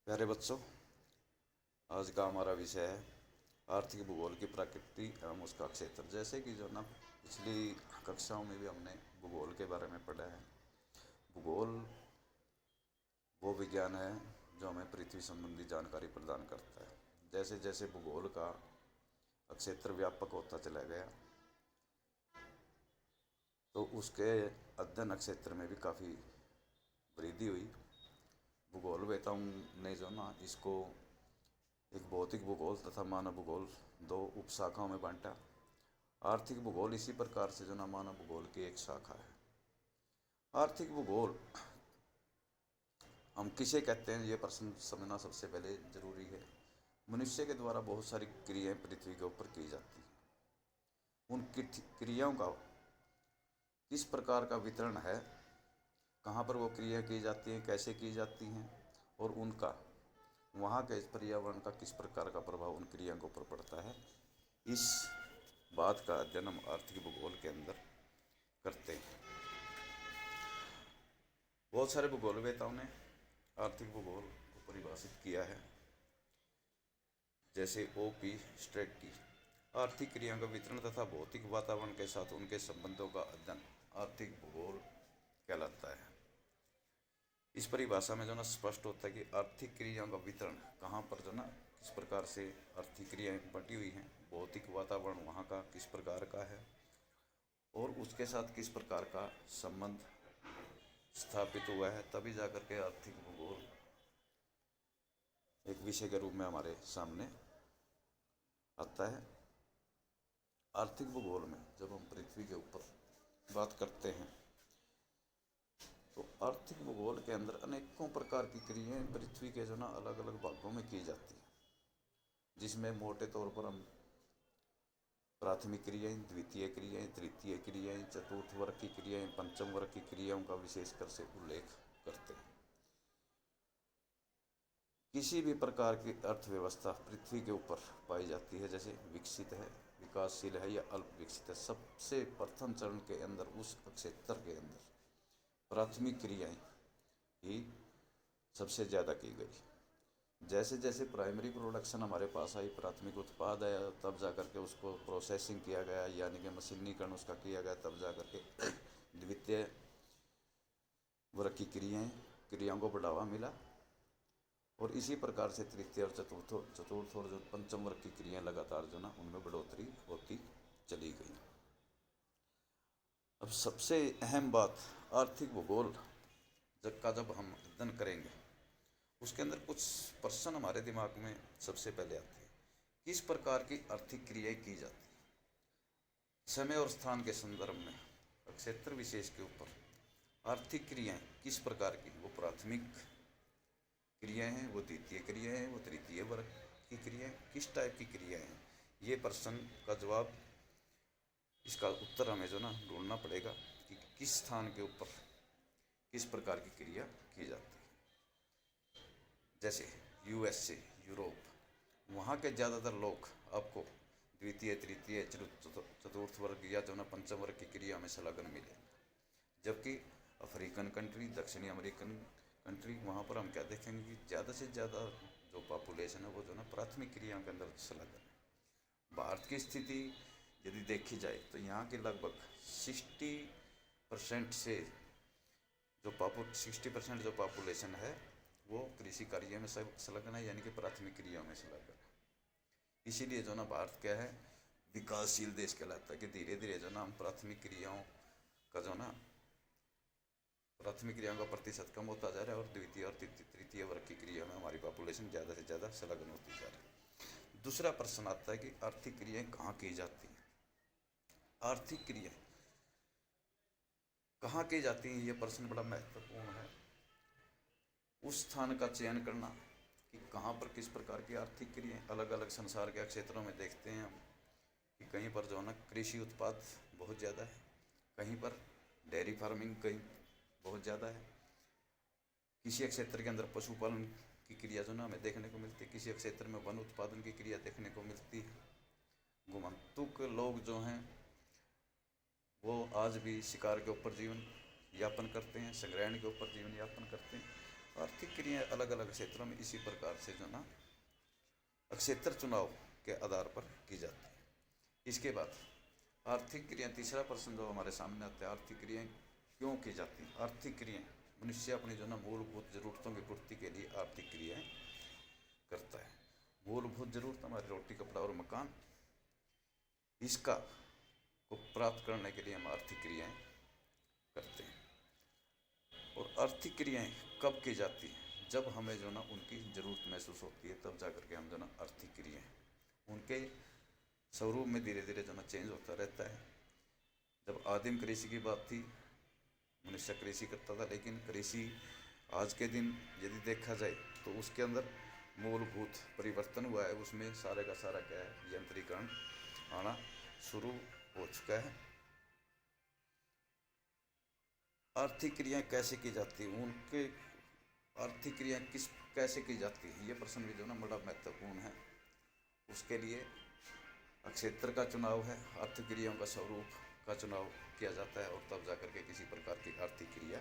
प्यारे बच्चों, आज का हमारा विषय है आर्थिक भूगोल की प्रकृति एवं उसका क्षेत्र। जैसे कि जो ना पिछली कक्षाओं में भी हमने भूगोल के बारे में पढ़ा है। भूगोल वो विज्ञान है जो हमें पृथ्वी संबंधी जानकारी प्रदान करता है। जैसे जैसे भूगोल का क्षेत्र व्यापक होता चला गया तो उसके अध्ययन क्षेत्र में भी काफ़ी वृद्धि हुई। भूगोल वेताओं ने जो ना इसको एक भौतिक भूगोल तथा मानव भूगोल दो उपशाखाओं में बांटा। आर्थिक भूगोल इसी प्रकार से जो ना मानव भूगोल की एक शाखा है। आर्थिक भूगोल हम किसे कहते हैं, ये प्रश्न समझना सबसे पहले जरूरी है। मनुष्य के द्वारा बहुत सारी क्रियाएं पृथ्वी के ऊपर की जाती हैं। उन क्रियाओं का किस प्रकार का वितरण है, कहाँ पर वो क्रिया की जाती हैं, कैसे की जाती हैं और उनका वहाँ के पर्यावरण का किस प्रकार का प्रभाव उन क्रियाओं के ऊपर पड़ता है, इस बात का अध्ययन हम आर्थिक भूगोल के अंदर करते हैं। बहुत सारे भूगोलवेताओं ने आर्थिक भूगोल को परिभाषित किया है। जैसे O.P. स्ट्रेटकी आर्थिक क्रियाओं का वितरण तथा भौतिक वातावरण के साथ उनके संबंधों का अध्ययन आर्थिक भूगोल कहलाता है। इस परिभाषा में जो ना स्पष्ट होता है कि आर्थिक क्रियाओं का वितरण कहाँ पर जो ना किस प्रकार से आर्थिक क्रियाएं बटी हुई हैं, भौतिक वातावरण वहाँ का किस प्रकार का है और उसके साथ किस प्रकार का संबंध स्थापित हुआ है, तभी जाकर के आर्थिक भूगोल एक विषय के रूप में हमारे सामने आता है। आर्थिक भूगोल में जब हम पृथ्वी के ऊपर बात करते हैं तो आर्थिक भूगोल के अंदर अनेकों प्रकार की क्रियाएं पृथ्वी के जो ना अलग अलग भागों में की जाती हैं, जिसमें मोटे तौर पर हम प्राथमिक क्रियाएं, द्वितीय क्रियाएं, तृतीय क्रियाएं, चतुर्थ वर्ग की क्रियाएं, पंचम वर्ग की क्रियाओं का विशेषकर से उल्लेख करते हैं। किसी भी प्रकार की अर्थव्यवस्था पृथ्वी के ऊपर पाई जाती है, जैसे विकसित है, विकासशील है या अल्प विकसित है, सबसे प्रथम चरण के अंदर उस क्षेत्र के अंदर प्राथमिक क्रियाएं ही सबसे ज़्यादा की गई। जैसे जैसे प्राइमरी प्रोडक्शन हमारे पास आई, प्राथमिक उत्पाद आया, तब जा कर के उसको प्रोसेसिंग किया गया, यानी कि मशीनीकरण उसका किया गया, तब जा कर के द्वितीय वर्ग की क्रियाओं को बढ़ावा मिला और इसी प्रकार से तृतीय और चतुर्थ और जो पंचम वर्ग की क्रियाएं लगातार जो ना उनमें बढ़ोतरी होती चली गई। अब सबसे अहम बात, आर्थिक भूगोल जब हम अध्ययन करेंगे उसके अंदर कुछ प्रश्न हमारे दिमाग में सबसे पहले आते हैं। किस प्रकार की आर्थिक क्रियाएं की जाती है, समय और स्थान के संदर्भ में क्षेत्र विशेष के ऊपर आर्थिक क्रियाएं किस प्रकार की, वो प्राथमिक क्रियाएं हैं, वो द्वितीय क्रियाएं हैं, वो तृतीय वर्ग की क्रियाएं, किस टाइप की क्रियाएं हैं, ये प्रश्न का जवाब, इसका उत्तर हमें जो ना ढूंढना पड़ेगा कि किस स्थान के ऊपर किस प्रकार की क्रिया की जाती है। जैसे USA, यूरोप, वहाँ के ज़्यादातर लोग आपको द्वितीय, तृतीय, चतुर्थ वर्ग या जो ना पंचम वर्ग की क्रिया में संलग्न मिले, जबकि अफ्रीकन कंट्री, दक्षिणी अमेरिकन कंट्री, वहाँ पर हम क्या देखेंगे कि ज़्यादा से ज़्यादा जो पॉपुलेशन है वो जो ना प्राथमिक क्रियाओं के अंदर संलग्न है। भारत की स्थिति यदि देखी जाए तो यहाँ के लगभग 60% से जो 60% जो पॉपुलेशन है वो कृषि कार्य में संलग्न है, यानी कि प्राथमिक क्रियाओं में संलग्न है। इसीलिए जो ना भारत क्या है, विकासशील देश कहलाता है कि धीरे धीरे जो ना हम प्राथमिक क्रियाओं का जो ना प्राथमिक क्रियाओं का प्रतिशत कम होता जा रहा है और द्वितीय और तृतीय वर्ग की क्रिया में हमारी पॉपुलेशन ज़्यादा से ज़्यादा संलग्न होती जा रही है। दूसरा प्रश्न आता है कि आर्थिक क्रियाएं कहाँ की जाती हैं। आर्थिक क्रियाएं कहाँ की जाती हैं, ये प्रश्न बड़ा महत्वपूर्ण है। उस स्थान का चयन करना कि कहाँ पर किस प्रकार की आर्थिक क्रियाएं, अलग अलग संसार के क्षेत्रों में देखते हैं हम कि कहीं पर जो है ना कृषि उत्पाद बहुत ज़्यादा है, कहीं पर डेयरी फार्मिंग कहीं बहुत ज़्यादा है, किसी क्षेत्र के अंदर पशुपालन की क्रिया जो ना हमें देखने को मिलती है, किसी क्षेत्र में वन उत्पादन की क्रिया देखने को मिलती है। घुमंतुक लोग जो हैं वो आज भी शिकार के ऊपर जीवन यापन करते हैं, संग्रहण के ऊपर जीवन यापन करते हैं। आर्थिक क्रियाएं क्रियाएं अलग अलग क्षेत्रों में इसी प्रकार से जो ना क्षेत्र चुनाव के आधार पर की जाती है। इसके बाद आर्थिक क्रियाएं, तीसरा प्रश्न जो हमारे सामने आता है, आर्थिक क्रियाएं क्यों की जाती हैं। आर्थिक क्रियाएं मनुष्य अपनी जो ना मूलभूत जरूरतों की पूर्ति के लिए आर्थिक क्रियाएं करता है। मूलभूत जरूरत हमारी रोटी, कपड़ा और मकान, इसका को प्राप्त करने के लिए हम आर्थिक क्रियाएं करते हैं। और आर्थिक क्रियाएं कब की जाती हैं, जब हमें जो ना उनकी ज़रूरत महसूस होती है, तब जा करके हम जो ना आर्थिक क्रियाएं, उनके स्वरूप में धीरे धीरे जो ना चेंज होता रहता है। जब आदिम कृषि की बात थी, मनुष्य कृषि करता था, लेकिन कृषि आज के दिन यदि देखा जाए तो उसके अंदर मूलभूत परिवर्तन हुआ है। उसमें सारे का सारा क्या है, यंत्रीकरण आना शुरू हो चुका है। आर्थिक क्रियाएं कैसे की जाती हैं, उनके आर्थिक क्रियाएं कैसे की जाती है, ये प्रश्न भी जो ना बड़ा महत्वपूर्ण है। उसके लिए क्षेत्र का चुनाव है, आर्थिक क्रियाओं का स्वरूप का चुनाव किया जाता है, और तब जाकर के किसी प्रकार की आर्थिक क्रिया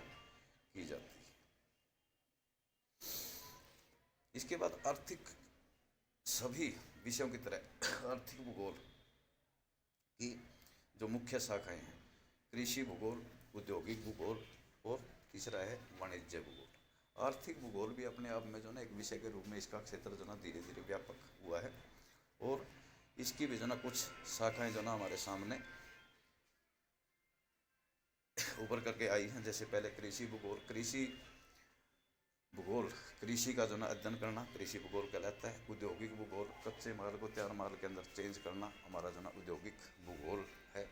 की जाती है। इसके बाद आर्थिक सभी विषयों की तरह आर्थिक भूगोल की जो मुख्य शाखाएं हैं, कृषि भूगोल, औद्योगिक भूगोल और तीसरा है वाणिज्य भूगोल। आर्थिक भूगोल भी अपने आप में जो ना एक विषय के रूप में इसका क्षेत्र जो ना धीरे धीरे व्यापक हुआ है, और इसकी भी जो ना कुछ शाखाएं जो ना हमारे सामने उभर करके आई हैं। जैसे पहले कृषि भूगोल, कृषि का जो ना अध्ययन करना कृषि भूगोल कहलाता है। औद्योगिक भूगोल, कच्चे माल को तैयार माल के अंदर चेंज करना हमारा जो ना औद्योगिक भूगोल है।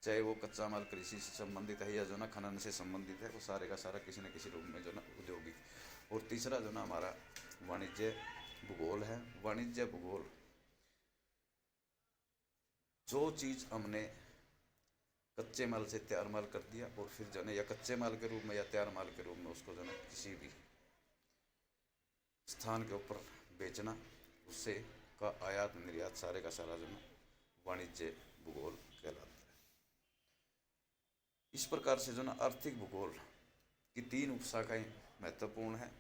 चाहे वो कच्चा माल कृषि से संबंधित है या जो ना खनन से संबंधित है, वो सारे का सारा किसी न किसी रूप में जो ना औद्योगिक। और तीसरा जो ना हमारा वाणिज्य भूगोल है। वाणिज्य भूगोल जो चीज़ हमने कच्चे माल से तैयार माल कर दिया, और फिर जो ना या कच्चे माल के रूप में या तैयार माल के रूप में उसको जो ना किसी भी स्थान के ऊपर बेचना, उससे का आयात निर्यात सारे का सारा जो ना वाणिज्य भूगोल कहलाता है। इस प्रकार से जो ना आर्थिक भूगोल की 3 उपशाखाएं महत्वपूर्ण है,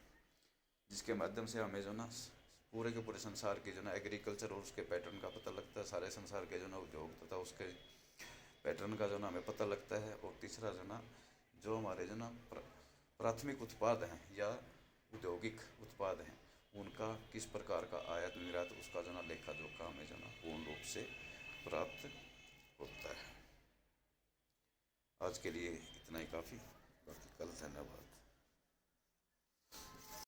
जिसके माध्यम से हमें जो ना पूरे के पूरे संसार की जो ना एग्रीकल्चर और उसके पैटर्न का पता लगता है। सारे संसार के जो ना उद्योग तथा उसके पैटर्न का जो ना हमें पता लगता है। और तीसरा जो ना जो हमारे जो ना प्राथमिक उत्पाद हैं या औद्योगिक उत्पाद हैं, उनका किस प्रकार का आयात निर्यात, उसका जो ना लेखा जोखा हमें जो ना पूर्ण रूप से प्राप्त होता है। आज के लिए इतना ही काफ़ी, बाकी कल। धन्यवाद।